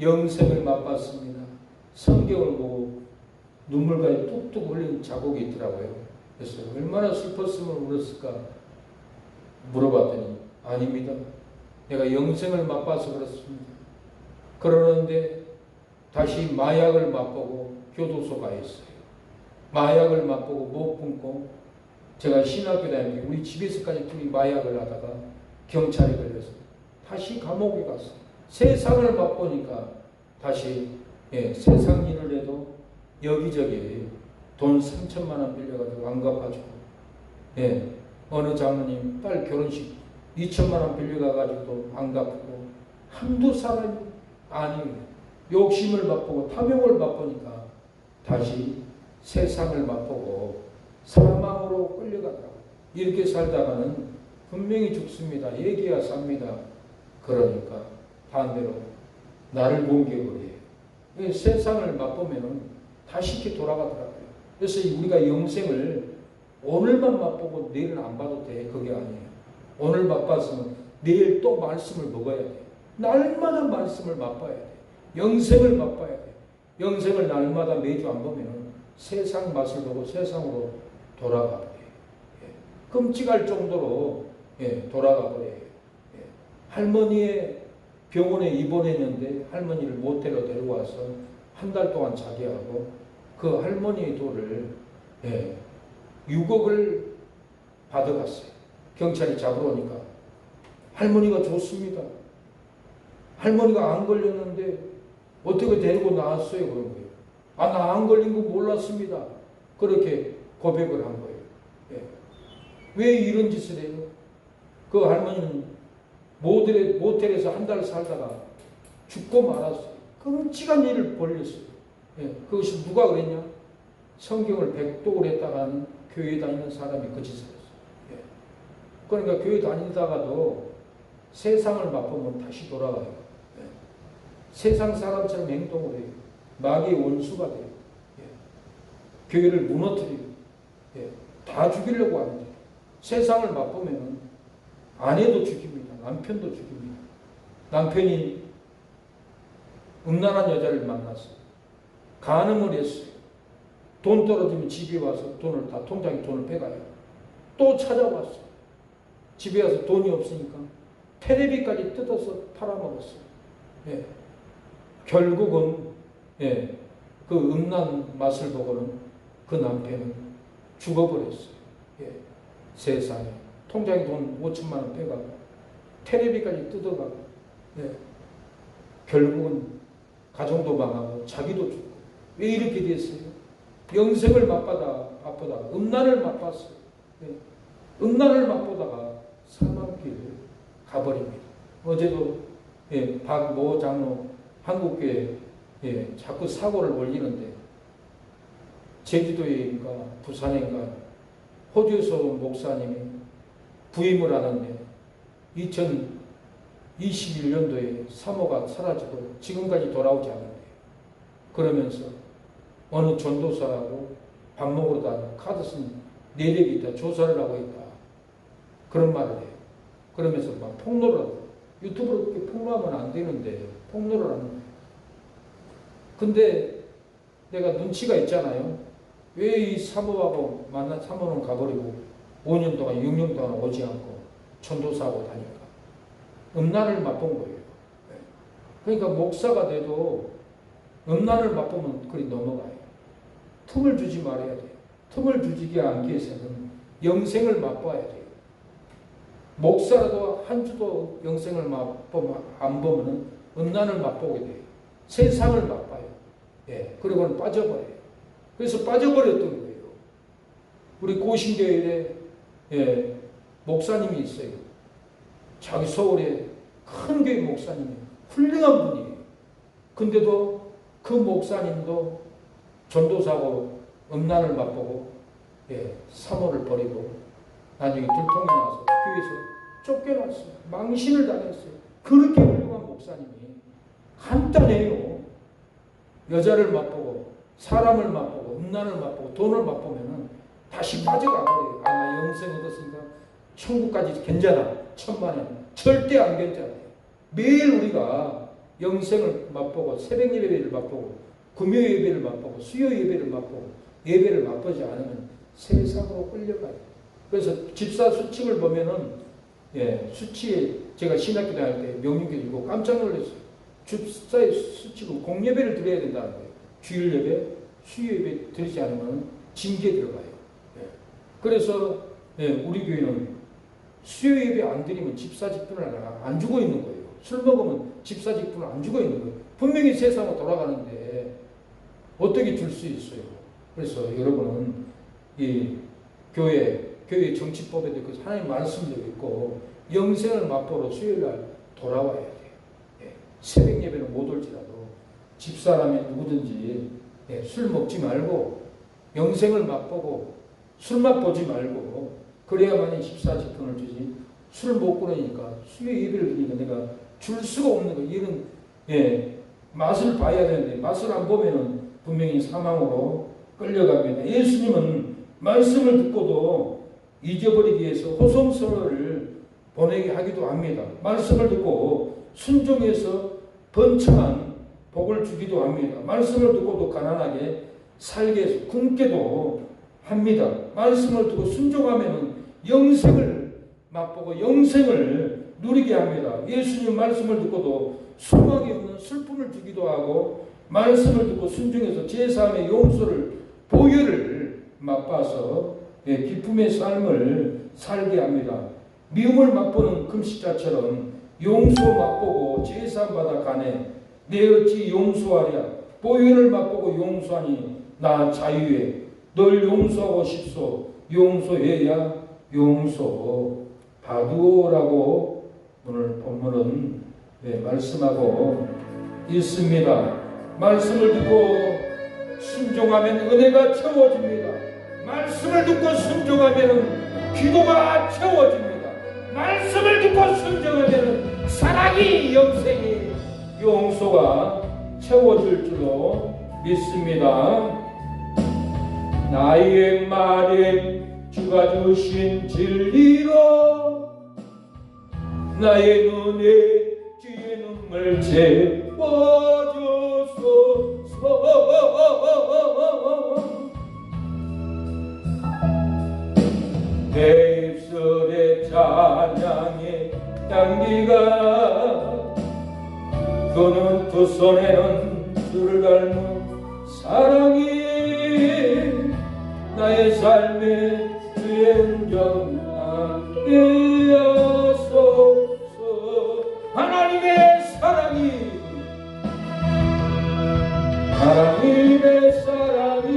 영생을 맛봤습니다. 성경을 보고 눈물까지 뚝뚝 흘린 자국이 있더라고요. 그래서 얼마나 슬펐으면 울었을까 물어봤더니 아닙니다. 내가 영생을 맛봐서 그렇습니다. 그러는데 다시 마약을 맛보고 교도소 가 있어요. 마약을 맛보고 못 끊고 제가 신학교 다닐 때 우리 집에서까지 둘이 마약을 하다가 경찰에 걸려서 다시 감옥에 갔어요. 세상을 맛보니까 다시 세상 일을 해도 여기저기 돈 3천만 원 빌려가지고 안 갚아주고 어느 장로님 딸 결혼식 2천만 원 빌려가가지고 안 갚고 한두 사람이 아니에요. 욕심을 맛보고 탐욕을 맛보니까 다시 세상을 맛보고 사망으로 끌려가더라고요. 이렇게 살다가는 분명히 죽습니다. 얘기야 삽니다. 그러니까 반대로 나를 공격을 해요. 세상을 맛보면 다시 이렇게 돌아가더라고요. 그래서 우리가 영생을 오늘만 맛보고 내일은 안 봐도 돼. 그게 아니에요. 오늘 맛봤으면 내일 또 말씀을 먹어야 돼. 날마다 말씀을 맛봐야 돼. 영생을 맛봐야 돼. 영생을 날마다 매주 안 보면 세상 맛을 보고 세상으로 돌아가 버려요. 예. 끔찍할 정도로 돌아가 버려요. 예. 할머니의 병원에 입원했는데 할머니를 모텔로 데려와서 한 달 동안 자게 하고 그 할머니의 돈을 6억을 받아갔어요. 경찰이 잡으러 오니까 할머니가 좋습니다. 할머니가 안 걸렸는데 어떻게 데리고 나왔어요? 그런 거예요. 아, 나 안 걸린 거 몰랐습니다. 그렇게 고백을 한 거예요. 예. 왜 이런 짓을 해요? 그 할머니는 모텔에서 한 달 살다가 죽고 말았어요. 끔찍한 일을 벌였어요. 예. 그것이 누가 그랬냐? 성경을 백독을 했다가는 교회 다니는 사람이 그 짓을 했어요. 예. 그러니까 교회 다니다가도 세상을 맛보면 다시 돌아가요. 예. 세상 사람처럼 행동을 해요. 마귀의 원수가 돼요. 예. 교회를 무너뜨리고 다 죽이려고 하는데 세상을 맛보면 아내도 죽입니다. 남편도 죽입니다. 남편이 음란한 여자를 만났어요. 간음을 했어요. 돈 떨어지면 집에 와서 통장에 돈을 빼가요. 또 찾아왔어요. 집에 와서 돈이 없으니까 테레비까지 뜯어서 팔아먹었어요. 예. 결국은 그 음란 맛을 보고는 그 남편은 죽어버렸어요. 예. 세상에 통장에 돈 5천만 원 빼가고 테레비까지 뜯어가고 결국은 가정도 망하고 자기도 죽고. 왜 이렇게 됐어요? 영생을 맛보다가 음란을 맛봤어요. 음란을 맛보다가 사망길을 가버립니다. 어제도 박모 장로 한국교회 자꾸 사고를 올리는데 제주도에인가 부산인가 호주에서 온 목사님이 부임을 하는데 2021년도에 사모가 사라지고 지금까지 돌아오지 않는데 그러면서 어느 전도사하고 밥 먹으러 다니고 카드슨 내력이 있다. 조사를 하고 있다. 그런 말을 해요. 그러면서 막 폭로를 하고 유튜브로 그렇게 폭로하면 안 되는데 폭로를 하는 거예요. 근데 내가 눈치가 있잖아요. 왜 이 사모하고 만난 사모는 가버리고 5년 동안 6년 동안 오지 않고 전도사하고 다니까 음란을 맛본 거예요. 그러니까 목사가 돼도 음란을 맛보면 그리 넘어가요. 틈을 주지 말아야 돼요. 틈을 주지 않기 위해서는 영생을 맛봐야 돼요. 목사라도 한 주도 영생을 안 보면 음란을 맛보게 돼요. 세상을 맛봐요. 그리고는 빠져버려요. 그래서 빠져버렸던 거예요. 우리 고신교회에 목사님이 있어요. 자기 서울에 큰 교회 목사님이에요. 훌륭한 분이에요. 근데도 그 목사님도 전도사고 음란을 맛보고 사모를 버리고 나중에 들통이 나서 교회에서 쫓겨났어요. 망신을 당했어요. 그렇게 훌륭한 목사님이 간단해요. 여자를 맛보고 사람을 맛보고 음란을 맛보고 돈을 맛보면 다시 빠져가 버려요. 아, 나 영생 얻었으니까 천국까지 괜찮아. 1000만원. 절대 안 괜찮아요. 매일 우리가 영생을 맛보고 새벽 예배를 맛보고 금요 예배를 맛보고 수요 예배를 맛보고 예배를 맛보지 않으면 세상으로 끌려가요. 그래서 집사 수칙을 보면은 수치에 제가 신학교 다닐 때 명륜교 읽고 깜짝 놀랐어요. 집사의 수칙은 공예배를 드려야 된다는 거예요. 주일 예배, 수요 예배 드리지 않으면 징계 들어가요. 그래서 우리 교회는 수요 예배 안 드리면 집사 직분을 안 주고 있는 거예요. 술 먹으면 집사 직분을 안 주고 있는 거예요. 분명히 세상으로 돌아가는데 어떻게 줄 수 있어요? 그래서 여러분은 이 교회 정치법에도 그 하나님 말씀도 있고 영생을 맛보러 수요일날 돌아와야 돼요. 새벽 예배는 못 올지라도 집사라면 누구든지 술 먹지 말고 영생을 맛보고 술맛 보지 말고 그래야만이 집사 직분을 주지. 술 먹고 그러니까 수요 예배를 드리니까 내가 줄 수가 없는 거예요. 이런 맛을 봐야 되는데 맛을 안 보면은 분명히 사망으로 끌려갑니다. 예수님은 말씀을 듣고도 잊어버리기 위해서 호송서를 보내게 하기도 합니다. 말씀을 듣고 순종해서 번창한 복을 주기도 합니다. 말씀을 듣고도 가난하게 살게 해서 굶게도 합니다. 말씀을 듣고 순종하면 영생을 맛보고 영생을 누리게 합니다. 예수님 말씀을 듣고도 소망이 없는 슬픔을 주기도 하고 말씀을 듣고 순종해서 제3의 용서를 보혈을 맛봐서 기쁨의 삶을 살게 합니다. 미움을 맛보는 금식자처럼 용서 맛보고 제사받아 가네 내 어찌 용서하랴 보혈을 맛보고 용서하니 나 자유해 널 용서하고 싶소 용서해야 용서받으라고 오늘 본문은 말씀하고 있습니다. 말씀을 듣고 순종하면 은혜가 채워집니다. 말씀을 듣고 순종하면 기도가 채워집니다. 말씀을 듣고 순종하면 사랑이 영생이 용서가 채워질 줄로 믿습니다. 나의 말에 주가 주신 진리로 나의 눈에 주의 눈물 채워줘서 내 입술의 찬양의 향기가 그는 두 손에는 주를 닮은 사랑이 나의 삶의 주의 운전하게 하소서. 하나님의 사랑이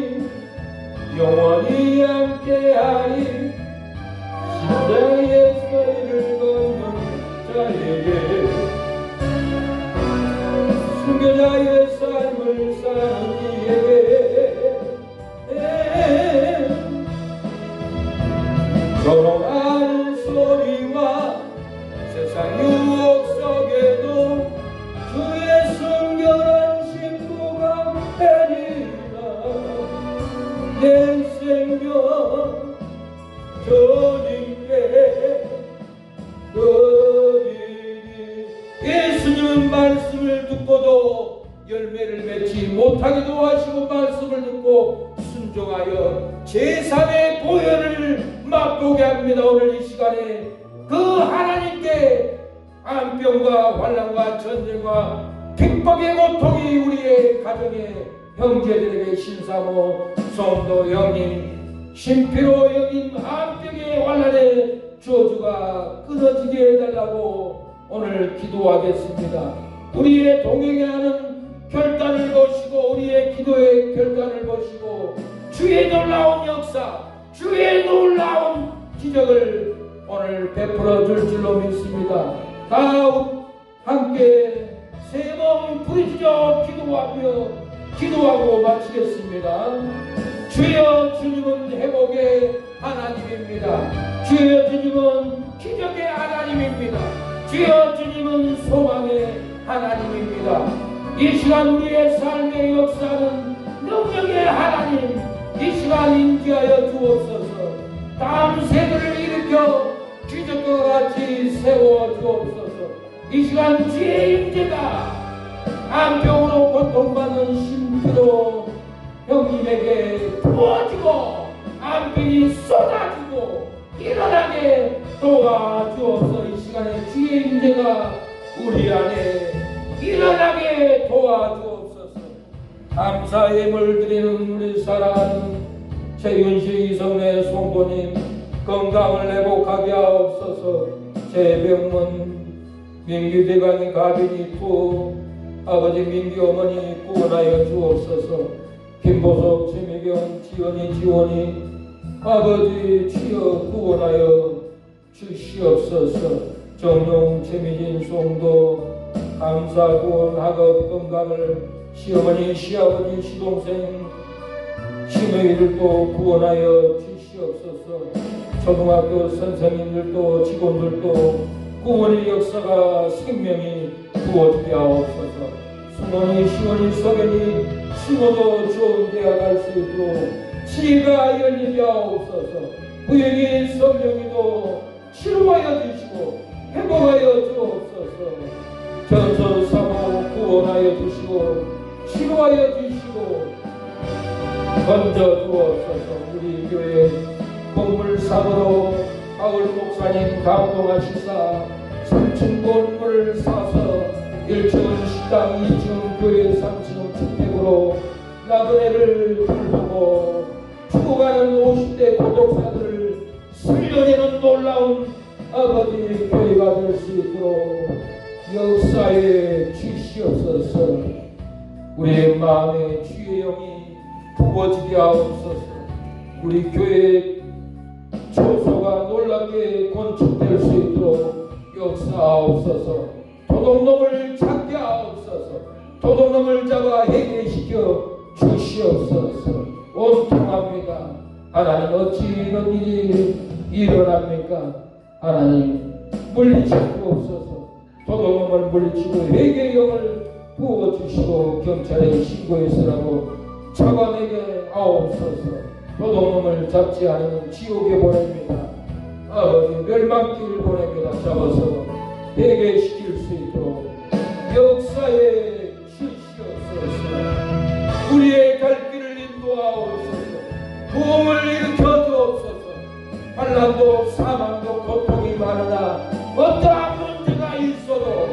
영원히 함께하리 십자가의 소리를 걷는 자에게 순교자의 삶을 사는 이에게 조롱하는 소리와 세상 유혹 속에도 주의 순결한 신부가 되리라. 내 생명 주님께 드리리. 예수님 말씀을 듣고도 열매를 맺지 못하기도 하시고 말씀을 듣고 순종하여 제3의 보혈을 맛보게 합니다. 오늘 이 시간에 그 하나님께 암병과 환난과 전쟁과 핍박의 고통이 우리의 가정에 형제들에게 신사모 성도 형님 심피로 여긴 암병의 환난의 저주가 끊어지게 해달라고 오늘 기도하겠습니다. 우리의 동행하는 결단을 보시고 우리의 기도의 결단을 보시고 주의 놀라운 역사 주의 놀라운 기적을 오늘 베풀어 줄 줄로 믿습니다. 다 함께 세 번 부르짖어 기도하고 마치겠습니다. 주여 주님은 회복의 하나님입니다. 주여 주님은 기적의 하나님입니다. 주여 주님은 소망의 하나님입니다. 이 시간 우리의 삶의 역사는 능력의 하나님 이 시간 인지하여 주옵소서. 다음 세대를 일으켜 기적과 같이 세워 주옵소서. 이 시간 주의 임재가 암병으로 고통받는 심피로 형님에게 부어지고 암병이 쏟아지고 일어나게 도와주옵소서. 이 시간에 주의 임재가 우리 안에 일어나게 도와주옵소서. 감사의 물드리는 우리 사랑하는 최윤식 이성래 송도님 건강을 회복하게 하옵소서. 최병문 민규대강의 가빈이 구 아버지 민규 어머니 구원하여 주옵소서. 김보석 최미경 지원이 아버지 주여 구원하여 주시옵소서. 정용 최미진 송도 감사 구원 학업 건강을 시어머니 시아버지 시동생 시누이들도 구원하여 주시옵소서. 초등학교 선생님들도 직원들도 구원의 역사가 생명이 부어지게 하옵소서. 수mon이 시원이 석연이 심어도 좋은 데가 갈 수 있도록 지혜가 열리게 하옵소서. 부영이 성령이도 치료하여 주시고 회복하여 주옵소서. 전서 사모 구원하여 주시고 치료하여 주시고 건져 주옵소서. 우리 교회 건물 사고로 하울 목사님 감동하시사 3층 건물을 사서 1층은 식당, 2층은 교회, 3층은 주택으로 나그네를 돌보고 죽어가는 50대 고독사들을 살려내는 놀라운 아버지의 교회가 될 수 있도록 역사에 주시옵소서. 우리의 마음에 주의 영이 부어지게 하옵소서. 우리 교회 초소가 놀랍게 건축될 수 있도록 역사하옵소서. 도둑놈을 잡게 하옵소서. 도둑놈을 잡아 해결시켜 주시옵소서. 온통합니다. 하나님 어찌 이런 일이 일어납니까? 하나님 물리치옵소서. 도둑놈을 물리치고 회개의 영을 부어주시고 경찰에 신고했으라고 잡아내게 하옵소서. 도둑놈을 잡지 않으면 지옥에 보냅니다. 아버지 멸망길 보냅니다. 잡아서 회개시킬 수 있도록 역사에 주시옵소서. 우리의 갈 길을 인도하옵소서. 부흥을 일으켜 주옵소서. 환난도 사망도 고통이 많으나 어떠한 문제가 있어도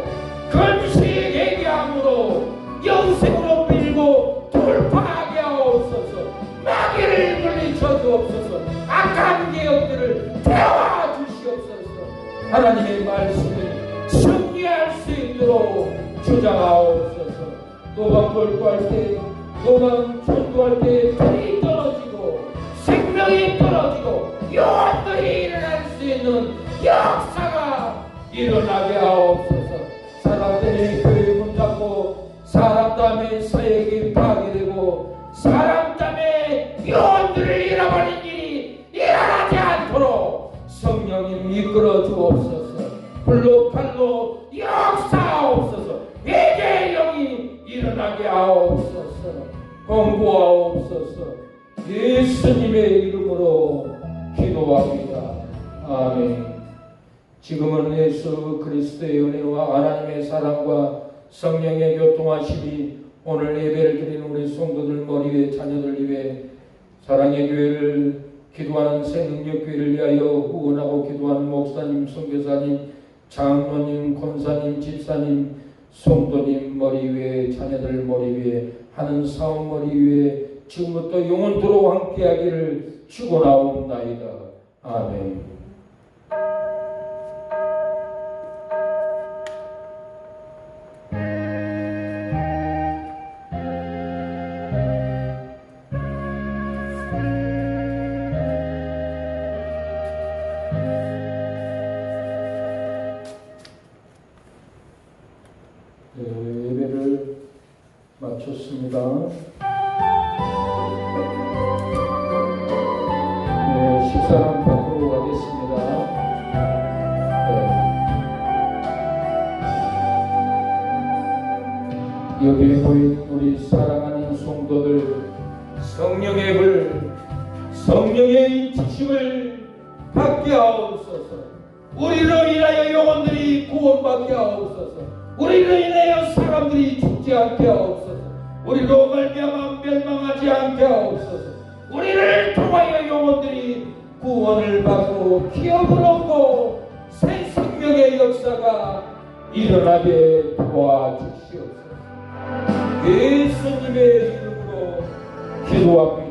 금식 회개함으로 영생으로 밀고 돌파하게 하옵소서. 마귀를 물리쳐 주옵소서. 악한 개혁들을 태워 주시옵소서. 하나님의 말씀을 승리할 수 있도록 주장하옵소서. 노방 돌파할 때, 노방 전도할 때 불이 떨어지고 생명이 떨어지고 영원들이 일어날 수 있는 역사가 일어나게 하옵소서. 사람 때문에 교회 문 닫고 사람 때문에 사역이 파괴되고 사람 때문에 영혼들을 잃어버린 일이 일어나지 않도록 성령님 이끌어 주옵소서. 불로 팔로 역사하옵소서. 회개의 영이 일어나게 하옵소서. 공부하옵소서. 예수님의 이름으로 기도합니다. 아멘. 지금은 예수 그리스도의 은혜와 하나님의 사랑과 성령의 교통하심이 오늘 예배를 드리는 우리 성도들 머리 위에 자녀들 위해 사랑의 교회를 기도하는 새능력교회를 위하여 후원하고 기도하는 목사님, 선교사님, 장로님, 권사님, 집사님, 성도님 머리 위에 자녀들 머리 위에 하는 사업 머리 위에 지금부터 영원토록 함께하기를 축원하옵나이다. 아멘. 예배를 마쳤습니다. 식사는 밖으로 가겠습니다. 여기 보인 우리 사랑하는 성도들 성령의 불, 성령의 지침을 받게 하옵소서. 우리로 인하여 영혼들이 구원받게 하옵소서. 우리로 인하여 사람들이 죽지 않게 하옵소서. 우리로 말미암아 멸망하지 않게 하옵소서. 우리를 통하여 영혼들이 구원을 받고 기업을 얻고 새 생명의 역사가 일어나게 도와주시옵소서. 예수님의 이름으로 기도합니다.